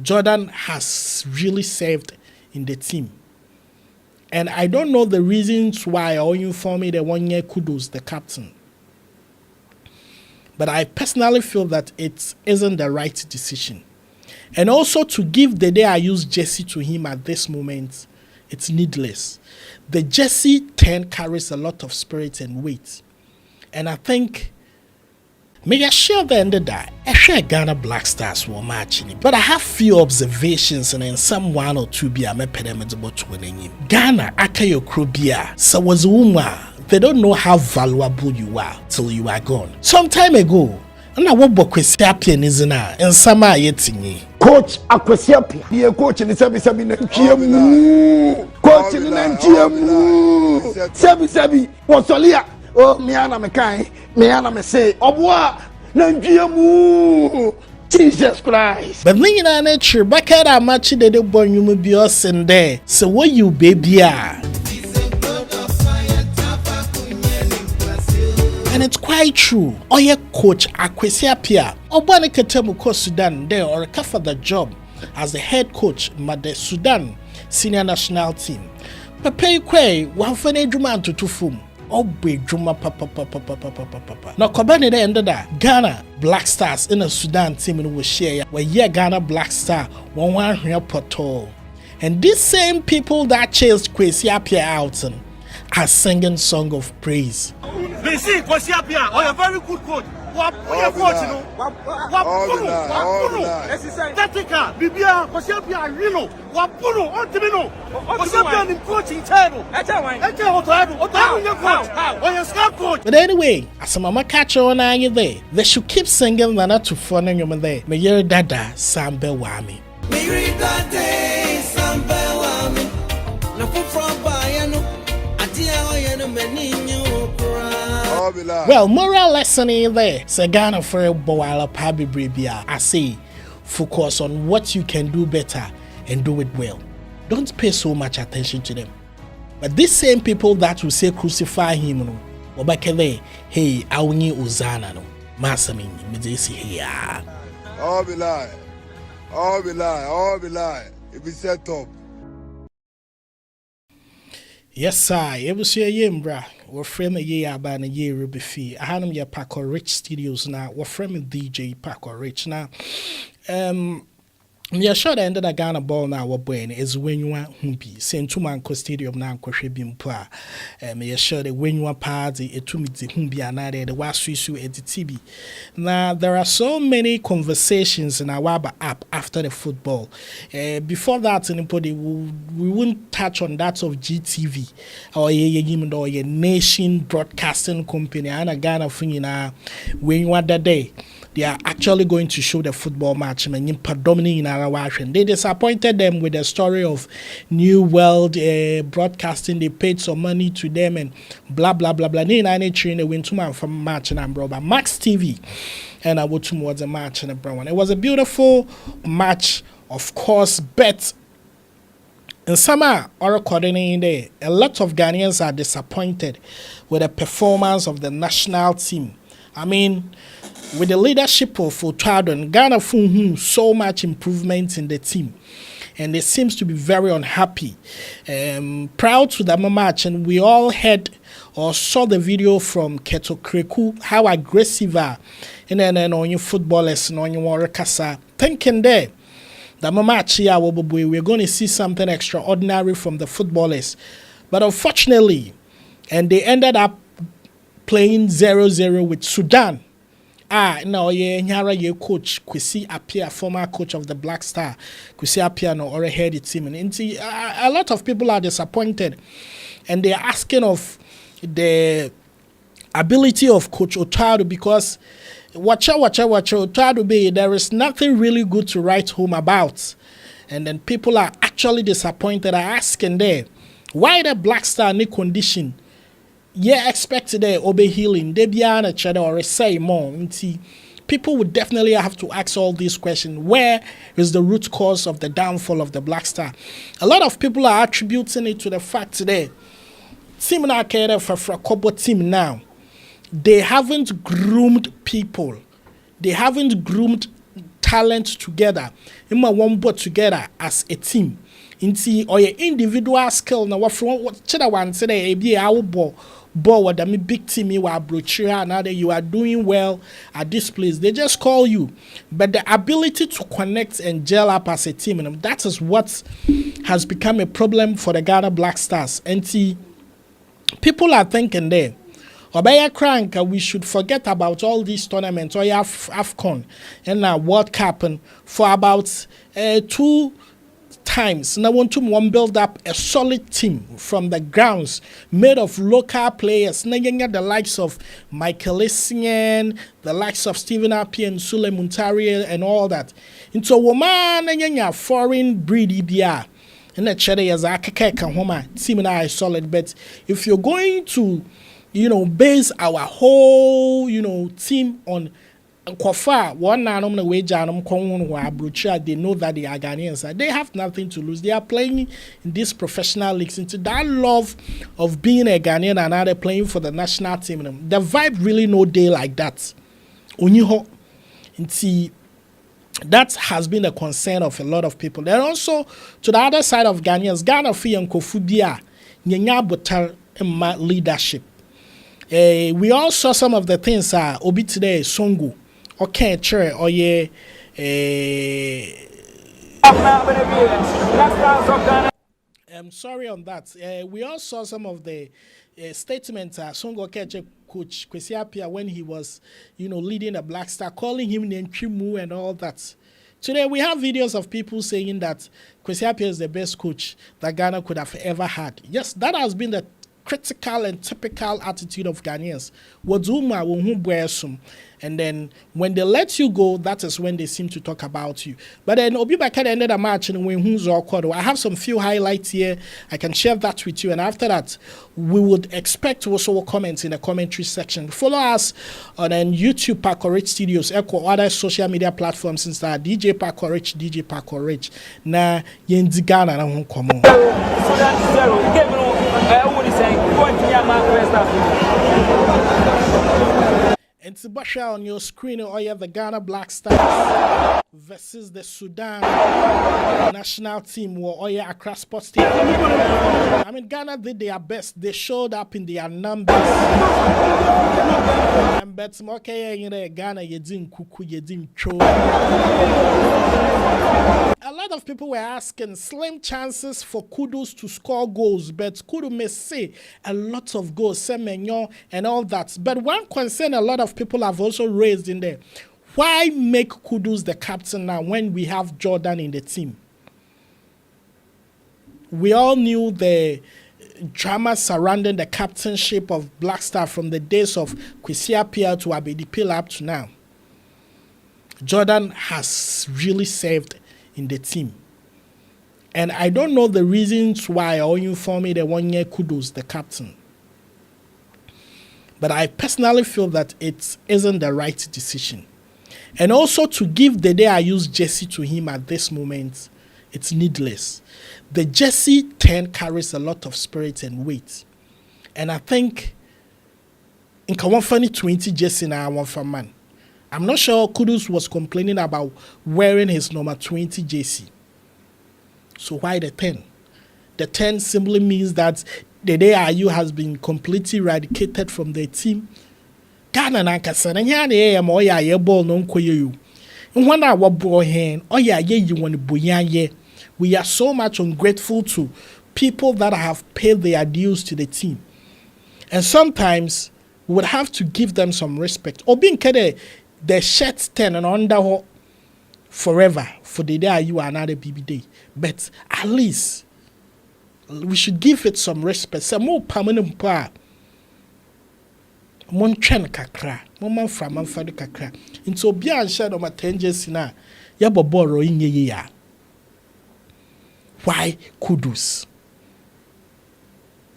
Jordan has really served in the team. And I don't know the reasons why or inform me the 1 year Kudus, the captain. But I personally feel that it isn't the right decision. And also to give the day I use jersey to him at this moment, it's needless. The jersey 10 carries a lot of spirit and weight. And I think, may I share the end of that? I share Ghana Blackstars were matching, but I have few observations and then some 1 or 2 be a mepedemable to winning him. Ghana, Akayo Krobia, so was Uma. They don't know how valuable you are till you are gone. Some time ago, and I won't book with Sapian isn't and summer yeting. Coach Aquasiapia, be a coach in the Sabi coach in the Sabi, what's Solia? Oh, Miana Mekai, Miana me say, Obwa, Nanjiamu, Jesus Christ. But me in a nature, back at a match that the boy you may be us in there. So what you baby are? And it's quite true. Oh, yeah, coach Aquasiapia. Obani Ketemu ko Sudan there or for the job as the head coach at the Sudan senior national team. Pepe Kwe, one for a drum to Tufum. Oh, big drummer papa. Now, Kobani the end of that. Ghana Blackstars in a Sudan team will share where yeah Ghana Blackstar 1 here portal. And these same people that chased Kwesiapia out are singing song of praise. They see Kwesiapia, oh, a very good coach. What coach, you know? Tatika, Bibia, Kwesiapia, Rino, Wapuno, Ontimino, Kwesiapia in coaching table. But anyway, as a mama catcher on you there, they should keep singing Nana to fun and you're there. May your dada Sambe Wami. Well, moral lesson in there. Sagana for a boala pabi bribia. I say, focus on what you can do better and do it well. Don't pay so much attention to them. But these same people that will say crucify him, no, Obakele, hey, Auni Uzana, no, Masamin, Medisi here. All be lie. It be set up. Yes, sir. It was your yimbra. We're from a year about a year Ruby fee. I had them your Paco Rich Studios now. We're from a DJ Paco Rich now. Yeah, sure. The end of the Ghana ball now. What brain is when you want humpy. Send to Manco Stadium now. Kwashibim pa. Yeah, sure. The when you want party. It to me the humbi another. The was Swisu at the TV. Now there are so many conversations in our Waba app after the football. Before that, anybody we wouldn't touch on that of GTV or your nation broadcasting company. And Ghana thing now. When you want that day. They are actually going to show the football match. They disappointed them with the story of New World Broadcasting. They paid some money to them and blah blah blah blah. They went to from match and but Max TV and I went towards a match and a brown. It was a beautiful match, of course, but in summer or recording there, a lot of Ghanaians are disappointed with the performance of the national team. I mean, with the leadership of Otadon, Ghana found so much improvement in the team. And they seems to be very unhappy. Proud to the match, and we all heard or saw the video from Keto Kreku, how aggressive are and then on your footballers and on your Warakasa. Thinking there, the match here, we're going to see something extraordinary from the footballers. But unfortunately, and they ended up playing 0-0 with Sudan. No, yeah, coach Kwesi Appiah, former coach of the Blackstars. Kwesi Appiah no already head the team, and a lot of people are disappointed, and they are asking of the ability of Coach Otado because Otado be there is nothing really good to write home about, and then people are actually disappointed. Are asking there why the Blackstar in condition. Yeah, expected there obey healing. They be an each other or say more. People would definitely have to ask all these questions. Where is the root cause of the downfall of the Blackstar? A lot of people are attributing it to the fact today. Team Nakere for Kobo team now. They haven't groomed people. They haven't groomed talent together. Ima one board together as a team. Inti or your individual skill na what cheda one say be our ball with a big team you are brochura now that you are doing well at this place. They just call you. But the ability to connect and gel up as a team, and that is what has become a problem for the Ghana Blackstars. And see, people are thinking there, Obaya Crank, we should forget about all these tournaments, or AFCON and World Cup, and for about 2 times. Now want to build up a solid team from the grounds made of local players. Now the likes of Michael Essien, the likes of Stephen Appiah and Sule Muntari and all that. Into woman and foreign breed EBR. And that chere as a team and I is solid. But if you're going to, base our whole, team on Kofa, one nanom na wejanum kongun wa abrocha, they know that they are Ghanaians. They have nothing to lose. They are playing in these professional leagues. Into that love of being a Ghanaian and now they're playing for the national team. The vibe really no day like that. Uniho. Into that has been a concern of a lot of people. Then also to the other side of Ghanaians, Ghana fi and Kofubia, Nyanya Botal leadership. We all saw some of the things Obi today Songo. Okay, sure. Oh yeah. I'm sorry on that. We all saw some of the statements. Songo Keche coach Kwesi Appiah when he was, leading a Blackstar, calling him Nenchimu and all that. Today we have videos of people saying that Kwesi Appiah is the best coach that Ghana could have ever had. Yes, that has been the critical and typical attitude of Ghanaians. And then when they let you go, that is when they seem to talk about you. But then Obi Bakar ended a match and when I have some few highlights here. I can share that with you. And after that, we would expect also comments in the commentary section. Follow us on YouTube, Paco Rich Studios, Echo, other social media platforms since that DJ Paco Rich. Na yendi Ghana na hon komo. And Sibasha on your screen, or you have the Ghana Blackstars versus the Sudan national team, or you Accra Sports Team. I mean, Ghana did their best. They showed up in their numbers. And but okay, Ghana, you didn't kuku, you didn't show. A lot of people were asking slim chances for Kudus to score goals, but Kudus may say a lot of goals, Semenyo and all that. But one concern a lot of people have also raised in there, why make Kudus the captain now when we have Jordan in the team? We all knew the drama surrounding the captainship of Blackstar from the days of Kwesi Appiah to Abedi Pil up to now. Jordan has really served in the team. And I don't know the reasons why or you for me the 1 year Kudus the captain. But I personally feel that it isn't the right decision. And also to give the day I use jersey to him at this moment, it's needless. The jersey 10 carries a lot of spirit and weight. And I think in Kawafani 20 jersey now one for man. I'm not sure Kudus was complaining about wearing his number 20 jersey. So why the 10? The 10 simply means that the day IU has been completely eradicated from the team. Ghana nankasa na nya na ye mo ya ye ball no nkoye you. Nhwana wa ball hen o ya ye you won boyan. We are so much ungrateful to people that have paid their dues to the team. And sometimes we would have to give them some respect. Obi nkede the shirt 10 and under forever for the day you are another BB day. But at least we should give it some respect. Some more permanent power. Mon chen kakra. Mon fra man fa kakra. Into obi an share no 10 jersey na ya boboro inye ya. Why Kudus?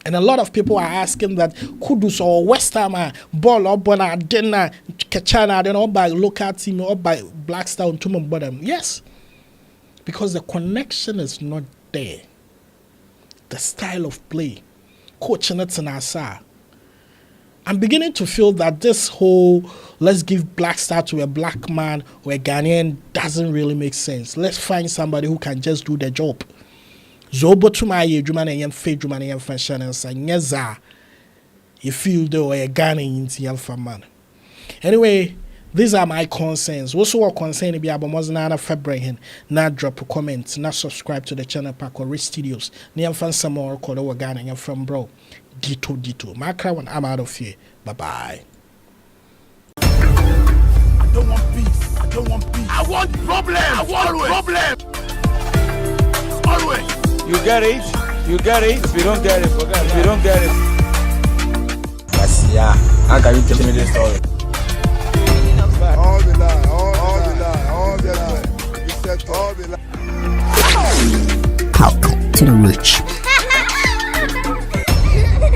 And a lot of people are asking that Kudus or West Ham ball or bona dinner Kachana then all by local team or by Blackstar and Tumum bottom. Yes. Because the connection is not there. The style of play. Coach Nathan Asa. I'm beginning to feel that this whole let's give Blackstar to a black man or a Ghanaian doesn't really make sense. Let's find somebody who can just do the job. Zobo to my Juman and Fade Juman and Fashion and Sanyaza. You feel though a Ghanaian in the man. Anyway, these are my concerns. Also, what concern be about Mozana February. Now drop a comment, now subscribe to the channel Pack or Rich Studios. Near fan some more called over Ghana from bro. Dito. Macra when I'm out of here. Bye bye. I don't want peace. I want problem. Always. You get it. If you don't get it, forget. If you don't get it. Yes, yeah. How can you tell me this story? All the lie. All the lie. Talk to the rich.